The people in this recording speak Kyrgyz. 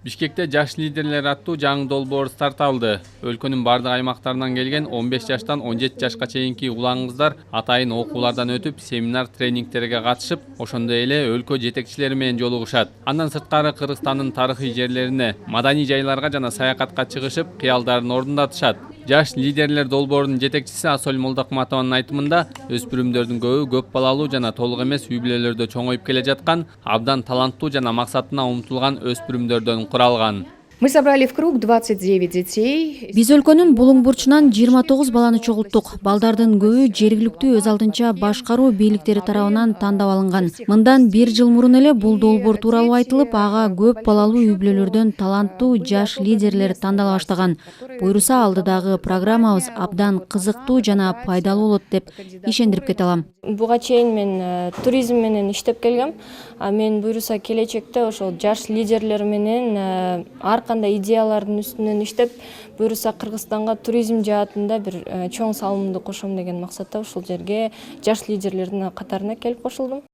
Бишкекте жаш лидерлер аттуу жаңы долбоор старт алды. Өлкөнүн бардык аймактарынан келген 15 жаштан 17 жашка чейинки улан кыздар атайын окуулардан өтүп, семинар тренингтерге катышып, ошондой эле өлкө жетекчилери менен жолугушат. Андан сырткары Кыргызстандын тарыхый жерлерине, маданий жайларга жана саякатка чыгышып, кыялдарын ордундатышат. Жаш лидерлер долбоорунун жетекчиси Асөл Молдокматованын айтымында, өспүрүмдөрдүн көп балалуу жана толук эмес үй бүлөлөрдө чоңоюп келе жаткан, абдан таланттуу жана максатына умтулган өспүрүмдөрдөн куралган. Мы собрали в круг 29 детей. Биз өлкөнүн булуң бурчунан 29 баланы чогулттук. Балдардын көбү жергиликтүү өз алдынча башкаруу бийликтери тарабынан тандап алынган. Мындан 1 жыл мурун эле бул долбоор тууралуу айтылып, ага көп балалуу үй бүлөлөрдөн таланттуу жаш лидерлер тандала баштаган. Буйруса алдыдагы программабыз абдан кызыктуу жана пайдалуу болот деп ишендирип кете алам. Буга чейин мен туризм менен иштеп келгем. Мен буйруса келечекте ошол жаш лидерлер менен ар кандай идеялардын үстүнөн иштеп, буйруса Кыргызстанга туризм жаатында бир чоң салымымды кошом деген максатта ушул жерге жаш лидерлердин катарына келип кошулдум.